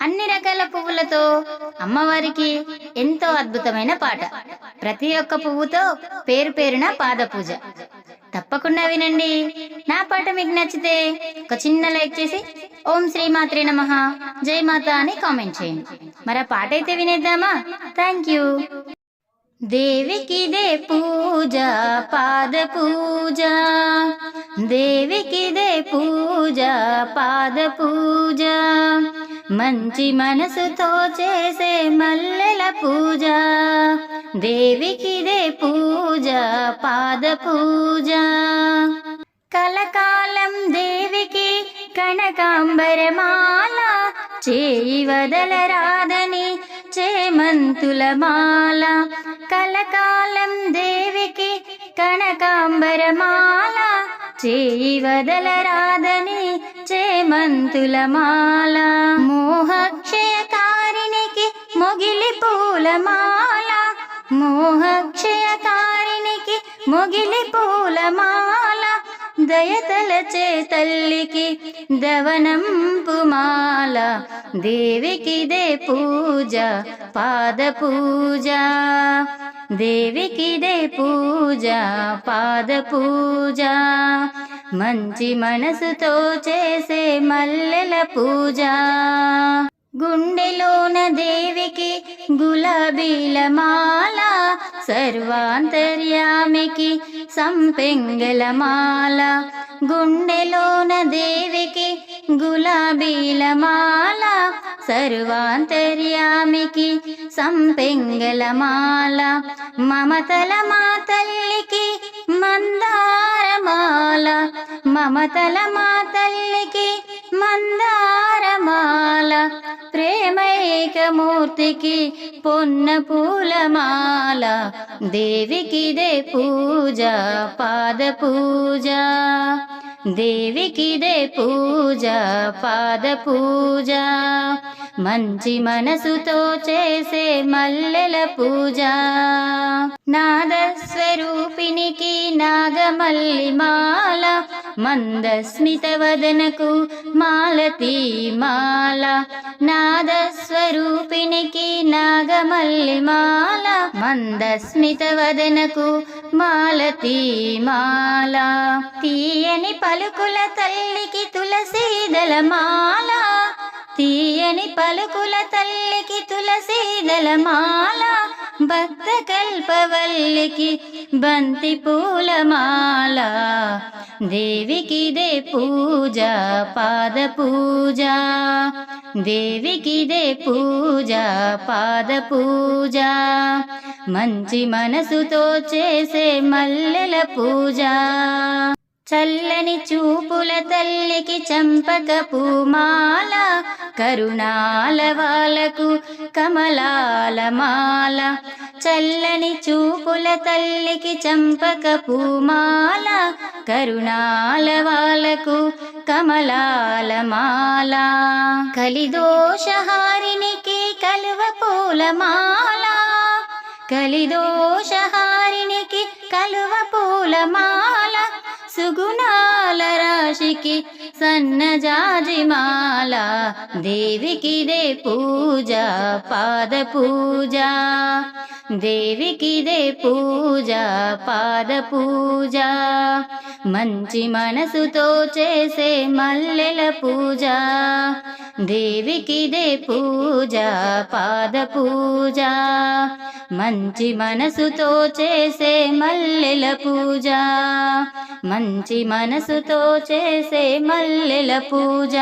అన్ని రకాల పువ్వులతో అమ్మవారికి ఎంతో అద్భుతమైన పాట. ప్రతి ఒక్క పువ్వుతో పేరు పేరున పాద పూజ. తప్పకుండా వినండి. నా పాట మీకు నచ్చితే ఒక చిన్న లైక్ చేసి ఓం శ్రీమాత్రే నమః, జై మాత అని కామెంట్ చేయండి. మరి ఆ పాట అయితే వినేద్దామా? Thank you. దేవికి దే పూజ పాద పూజ, దేవికి దే పూజ పాద పూజ, మంచి మనసుతో చేసే మల్లెల పూజ. దేవికి దే పూజ పాద పూజ. కలకాలం దేవికి కనకాంబరమాల, చేయి వదలరాదని చేమంతుల మాల. కలకాలం దేవికి కనకాంబరమాల, చేయి వదలరాదని చేమంతుల మాల. మోహక్షయకారిణికి మొగిలి పూలమాల, మోహక్షయకారిణికి మొగిలి పూలమాల. దయతలచే తల్లికి దవనంపు మాల. దేవికి దే పూజ పాద పూజ, దేవికి దే పూజ పాద పూజ, మంచి మనసుతో చేసే మల్లెల పూజ. గుండెలోన దేవికి గులాబీల మాల, సర్వాంతర్యామికి సంపెంగల మాల. గుండెలోన దేవికి గులాబీల మాల, సర్వాంతర్యామికి సంపెంగల మాల. మమతల మా తల్లికి మందారమాల, మమతల మా తల్లికి మందారమాల. ప్రేమైకమూర్తికి పొన్న పూలమాల. దేవికి దే పూజ పాద పూజ, దేవికి దే పూజ పాద పూజ, మంచి మనసుతో చేసే మల్లెల పూజ. నాదస్వరూపినికి నాగమల్లి మాల, మందస్మిత వదనకు మాలతీ మాల. నాదస్వరూపినికి నాగమల్లి మాల, మందస్మిత వదనకు మాలతీ మాల. తీయని పలుకుల తల్లికి తులసీదల మాల, తీయని పలుకుల తల్లికి తులసీదల మాల. భక్త కల్పవల్లికి బంతి పూలమాల. దేవికి దే పూజ పాద పూజ, దేవికి దే పూజ పాద పూజ, మంచి మనసుతో చేసే మల్లెల పూజ. చల్లని చూపుల తల్లికి చంపక పూమాల, కరుణాల వాలకు కమలాల మాల. చల్లని చూపుల తల్లికి చంపక పూమాల, కరుణాల వాలకు కమలాల మాల. కలిదోషహారినికి కలువ పూలమాల, కలిదోషహారినికి కలువ పూలమాల. సుగుణాల రాశికి సన్నజాజిమాల. దేవికి దే పూజ పాద పూజ, దేవికి దే పూజ పాద పూజ, మంచి మనసుతో చేసే మల్లెల పూజ. దేవికి దే పూజ పాద పూజ, మంచి మనసుతో చేసే మల్లెల పూజ, మంచి మనసుతో చేసే మల్లెల పూజ.